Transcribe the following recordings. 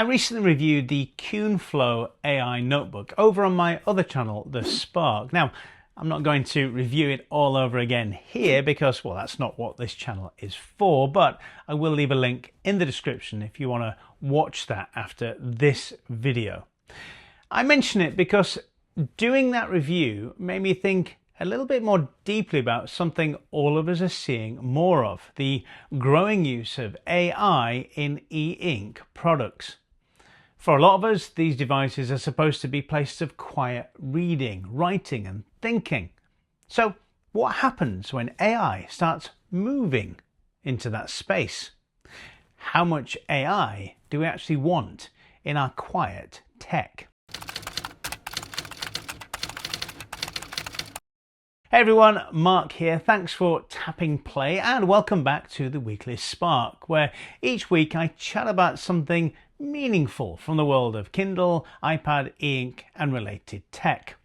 recently reviewed the Cuneflow AI Notebook over on my other channel, The Spark. Now, I'm not going to review it all over again here because, well, that's not what this channel is for, but I will leave a link in the description if you want to watch that after this video. I mention it because doing that review made me think a little bit more deeply about something all of us are seeing more of: the growing use of AI in e-ink products. For a lot of us, these devices are supposed to be places of quiet reading, writing and thinking. So what happens when AI starts moving into that space? How much AI do we actually want in our quiet tech? Hey everyone, Mark here. Thanks for tapping play and welcome back to the Weekly Spark, where each week I chat about something meaningful from the world of Kindle, iPad, e-ink and related tech.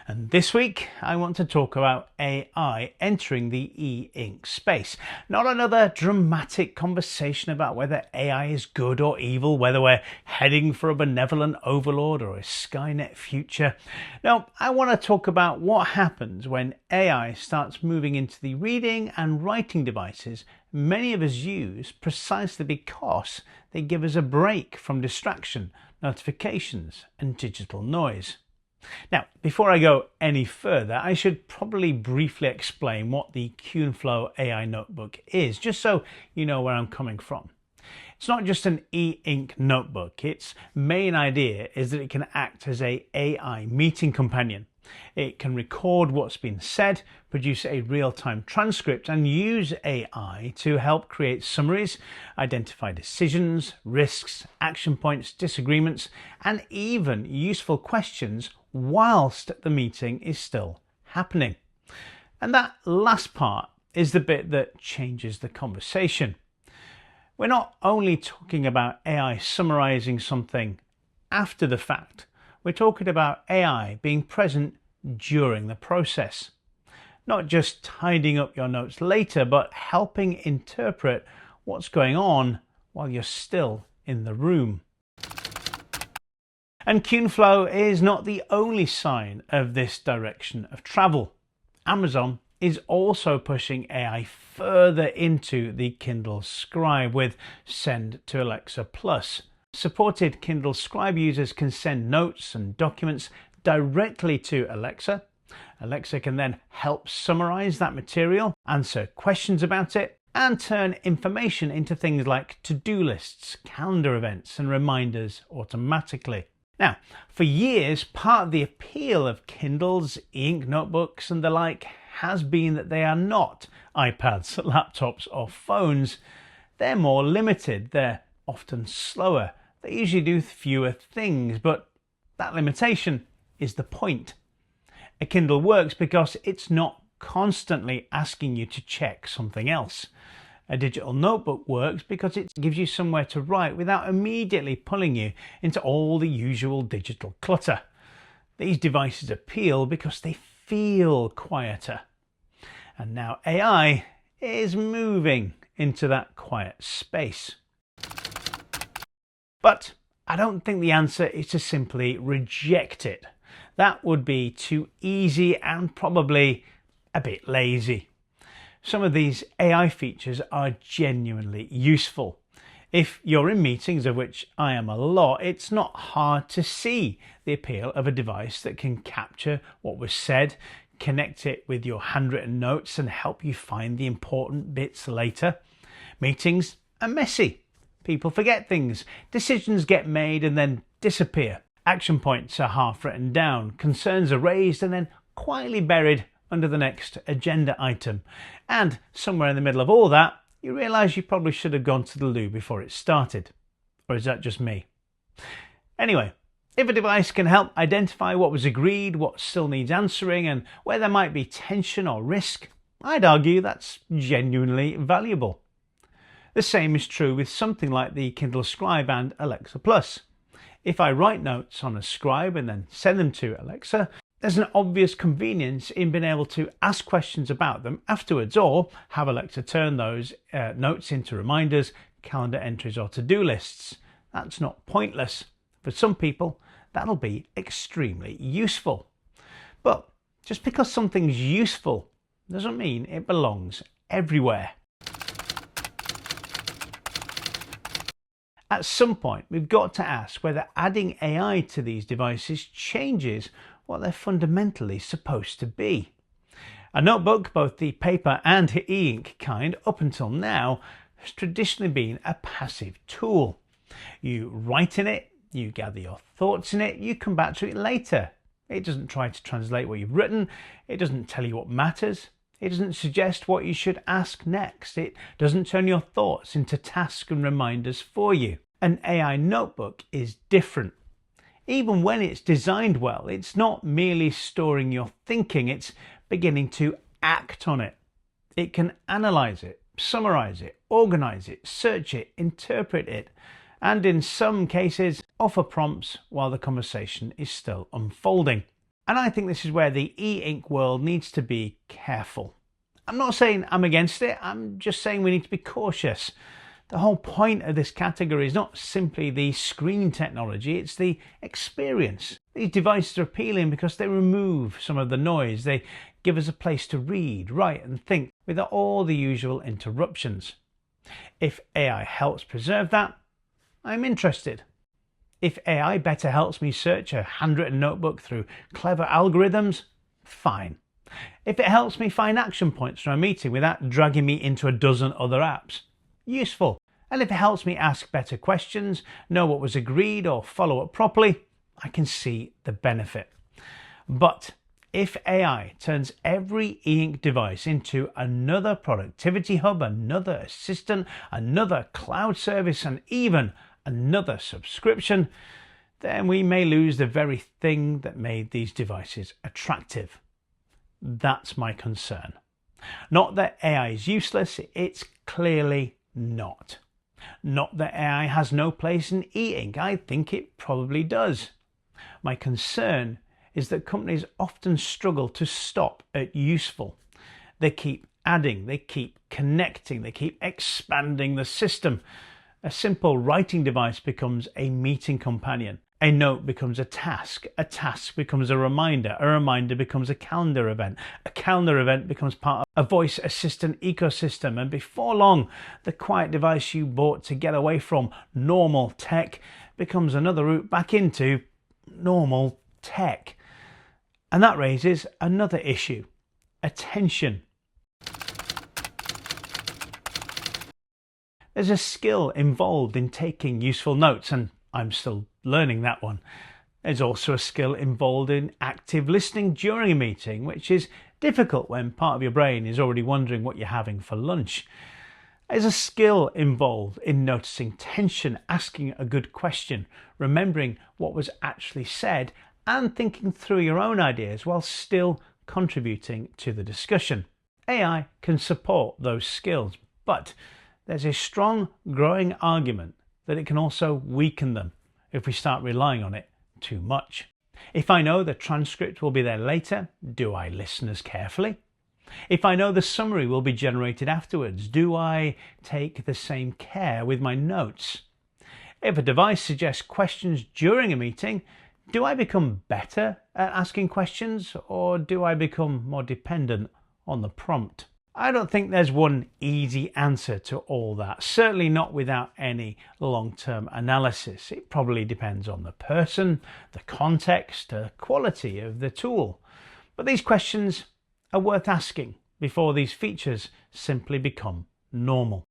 And this week I want to talk about AI entering the e-ink space. Not another dramatic conversation about whether AI is good or evil, whether we're heading for a benevolent overlord or a Skynet future. No, I want to talk about what happens when AI starts moving into the reading and writing devices many of us use precisely because they give us a break from distraction, notifications and digital noise. Now, before I go any further, I should probably briefly explain what the Cuneflow AI Notebook is, just so you know where I'm coming from. It's not just an e-ink notebook. Its main idea is that it can act as an AI meeting companion. It can record what's been said, produce a real-time transcript and use AI to help create summaries, identify decisions, risks, action points, disagreements and even useful questions whilst the meeting is still happening. And that last part is the bit that changes the conversation. We're not only talking about AI summarizing something after the fact, we're talking about AI being present during the process. Not just tidying up your notes later, but helping interpret what's going on while you're still in the room. And Cuneflow is not the only sign of this direction of travel. Amazon is also pushing AI further into the Kindle Scribe with Send to Alexa Plus. Supported Kindle Scribe users can send notes and documents directly to Alexa. Alexa can then help summarize that material, answer questions about it, and turn information into things like to-do lists, calendar events, and reminders automatically. Now, for years, part of the appeal of Kindles, e-ink notebooks, and the like has been that they are not iPads, laptops, or phones. They're more limited, they're often slower, they usually do fewer things, but that limitation is the point. A Kindle works because it's not constantly asking you to check something else. A digital notebook works because it gives you somewhere to write without immediately pulling you into all the usual digital clutter. These devices appeal because they feel quieter. And now AI is moving into that quiet space. But I don't think the answer is to simply reject it. That would be too easy and probably a bit lazy. Some of these AI features are genuinely useful. If you're in meetings, of which I am a lot, it's not hard to see the appeal of a device that can capture what was said, connect it with your handwritten notes and help you find the important bits later. Meetings are messy. People forget things. Decisions get made and then disappear. Action points are half written down. Concerns are raised and then quietly buried under the next agenda item. And somewhere in the middle of all that, you realise you probably should have gone to the loo before it started. Or is that just me? Anyway, if a device can help identify what was agreed, what still needs answering, and where there might be tension or risk, I'd argue that's genuinely valuable. The same is true with something like the Kindle Scribe and Alexa Plus. If I write notes on a scribe and then send them to Alexa, there's an obvious convenience in being able to ask questions about them afterwards, or have Alexa turn those notes into reminders, calendar entries or to-do lists. That's not pointless. For some people, that'll be extremely useful. But just because something's useful doesn't mean it belongs everywhere. At some point, we've got to ask whether adding AI to these devices changes what they're fundamentally supposed to be. A notebook, both the paper and e-ink kind, up until now, has traditionally been a passive tool. You write in it, you gather your thoughts in it, you come back to it later. It doesn't try to translate what you've written, it doesn't tell you what matters, it doesn't suggest what you should ask next, it doesn't turn your thoughts into tasks and reminders for you. An AI notebook is different. Even when it's designed well, it's not merely storing your thinking, it's beginning to act on it. It can analyze it, summarize it, organize it, search it, interpret it, and in some cases offer prompts while the conversation is still unfolding. And I think this is where the e-ink world needs to be careful. I'm not saying I'm against it, I'm just saying we need to be cautious. The whole point of this category is not simply the screen technology, it's the experience. These devices are appealing because they remove some of the noise. They give us a place to read, write and think without all the usual interruptions. If AI helps preserve that, I'm interested. If AI better helps me search a handwritten notebook through clever algorithms, fine. If it helps me find action points from a meeting without dragging me into a dozen other apps, useful. And if it helps me ask better questions, know what was agreed or follow up properly, I can see the benefit. But if AI turns every e-ink device into another productivity hub, another assistant, another cloud service, and even another subscription, then we may lose the very thing that made these devices attractive. That's my concern. Not that AI is useless, it's clearly not. Not that AI has no place in e-ink, I think it probably does. My concern is that companies often struggle to stop at useful. They keep adding, they keep connecting, they keep expanding the system. A simple writing device becomes a meeting companion. A note becomes a task becomes a reminder becomes a calendar event becomes part of a voice assistant ecosystem, and before long, the quiet device you bought to get away from normal tech becomes another route back into normal tech. And that raises another issue: attention. There's a skill involved in taking useful notes, and I'm still learning that one. There's also a skill involved in active listening during a meeting, which is difficult when part of your brain is already wondering what you're having for lunch. There's a skill involved in noticing tension, asking a good question, remembering what was actually said, and thinking through your own ideas while still contributing to the discussion. AI can support those skills, but there's a strong growing argument that it can also weaken them if we start relying on it too much. If I know the transcript will be there later, do I listen as carefully? If I know the summary will be generated afterwards, do I take the same care with my notes? If a device suggests questions during a meeting, do I become better at asking questions, or do I become more dependent on the prompt? I don't think there's one easy answer to all that, certainly not without any long-term analysis. It probably depends on the person, the context, the quality of the tool. But these questions are worth asking before these features simply become normal.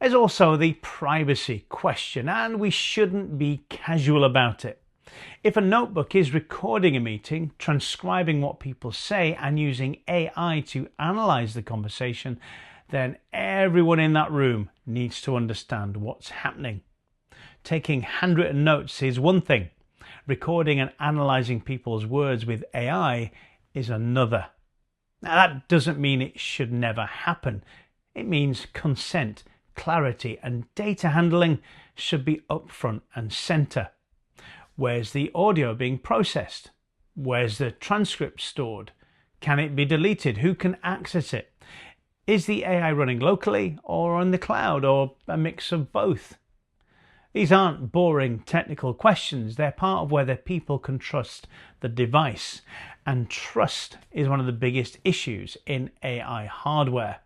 There's also the privacy question, and we shouldn't be casual about it. If a notebook is recording a meeting, transcribing what people say, and using AI to analyze the conversation, then everyone in that room needs to understand what's happening. Taking handwritten notes is one thing. Recording and analyzing people's words with AI is another. Now, that doesn't mean it should never happen. It means consent, clarity, and data handling should be upfront and center. Where's the audio being processed? Where's the transcript stored? Can it be deleted? Who can access it? Is the AI running locally or on the cloud or a mix of both? These aren't boring technical questions. They're part of whether people can trust the device. And trust is one of the biggest issues in AI hardware.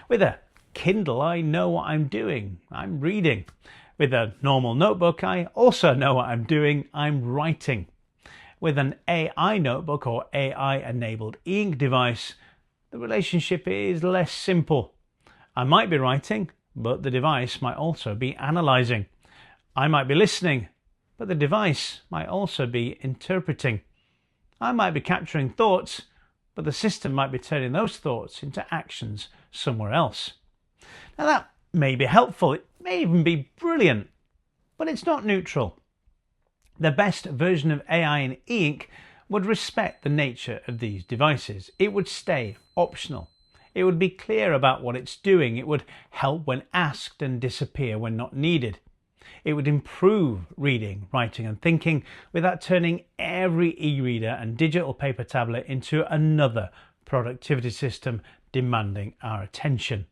With a Kindle, I know what I'm doing. I'm reading. With a normal notebook, I also know what I'm doing. I'm writing. With an AI notebook or AI-enabled e-ink device, the relationship is less simple. I might be writing, but the device might also be analyzing. I might be listening, but the device might also be interpreting. I might be capturing thoughts, but the system might be turning those thoughts into actions somewhere else. Now that may be helpful, it may even be brilliant, but it's not neutral. The best version of AI in e-ink would respect the nature of these devices. It would stay optional. It would be clear about what it's doing. It would help when asked and disappear when not needed. It would improve reading, writing and thinking without turning every e-reader and digital paper tablet into another productivity system demanding our attention.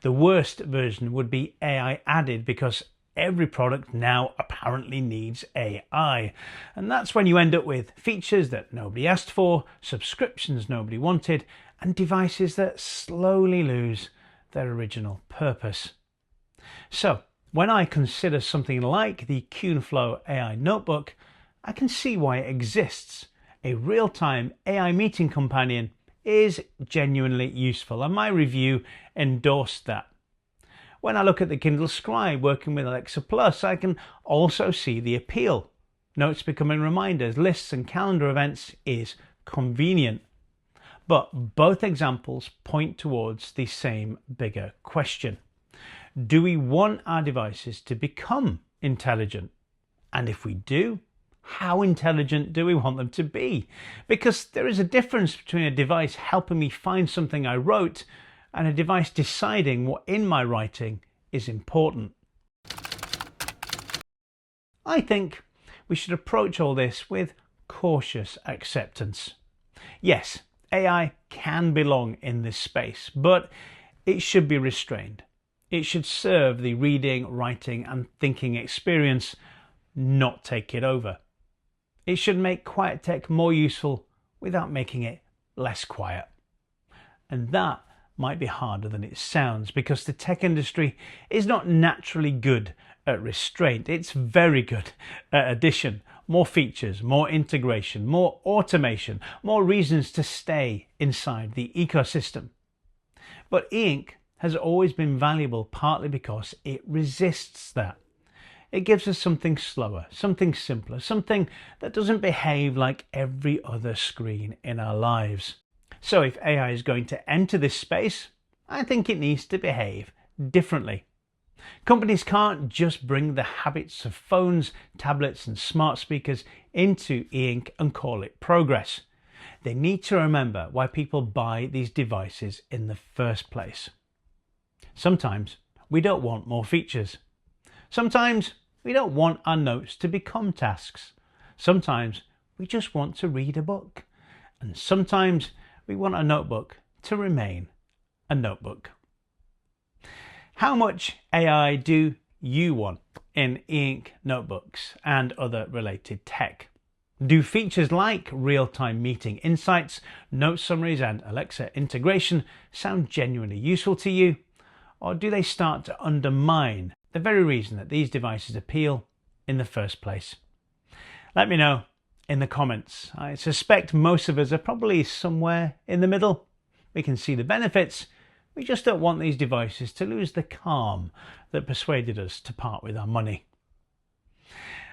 The worst version would be AI added because every product now apparently needs AI. And that's when you end up with features that nobody asked for, subscriptions nobody wanted, and devices that slowly lose their original purpose. So, when I consider something like the Cuneflow AI Notebook, I can see why it exists. A real-time AI meeting companion is genuinely useful, and my review endorsed that. When I look at the Kindle Scribe working with Alexa Plus, I can also see the appeal. Notes becoming reminders, lists and calendar events is convenient. But both examples point towards the same bigger question. Do we want our devices to become intelligent? And if we do, how intelligent do we want them to be? Because there is a difference between a device helping me find something I wrote and a device deciding what in my writing is important. I think we should approach all this with cautious acceptance. Yes, AI can belong in this space, but it should be restrained. It should serve the reading, writing and thinking experience, not take it over. It should make quiet tech more useful without making it less quiet. And that might be harder than it sounds because the tech industry is not naturally good at restraint. It's very good at addition, more features, more integration, more automation, more reasons to stay inside the ecosystem. But e-ink has always been valuable partly because it resists that. It gives us something slower, something simpler, something that doesn't behave like every other screen in our lives. So if AI is going to enter this space, I think it needs to behave differently. Companies can't just bring the habits of phones, tablets and smart speakers into e-ink and call it progress. They need to remember why people buy these devices in the first place. Sometimes we don't want more features. Sometimes we don't want our notes to become tasks. Sometimes we just want to read a book. And sometimes we want a notebook to remain a notebook. How much AI do you want in e-ink notebooks and other related tech? Do features like real-time meeting insights, note summaries and Alexa integration sound genuinely useful to you? Or do they start to undermine the very reason that these devices appeal in the first place? Let me know in the comments. I suspect most of us are probably somewhere in the middle. We can see the benefits, we just don't want these devices to lose the calm that persuaded us to part with our money.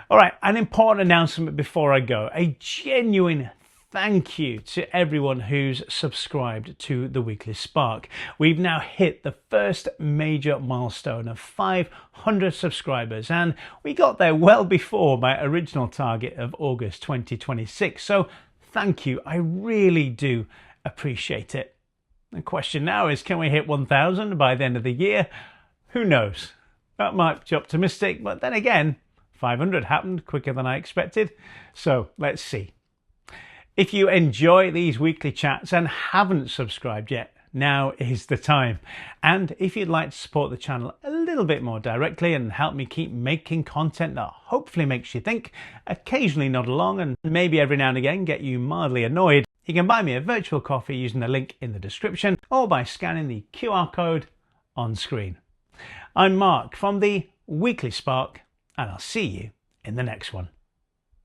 All right, an important announcement before I go. A genuine thank you to everyone who's subscribed to the Weekly Spark. We've now hit the first major milestone of 500 subscribers, and we got there well before my original target of August 2026. So thank you. I really do appreciate it. The question now is, can we hit 1,000 by the end of the year? Who knows? That might be optimistic, but then again, 500 happened quicker than I expected. So let's see. If you enjoy these weekly chats and haven't subscribed yet, now is the time. And if you'd like to support the channel a little bit more directly and help me keep making content that hopefully makes you think, occasionally nod along, and maybe every now and again get you mildly annoyed, you can buy me a virtual coffee using the link in the description or by scanning the QR code on screen. I'm Mark from the Weekly Spark, and I'll see you in the next one.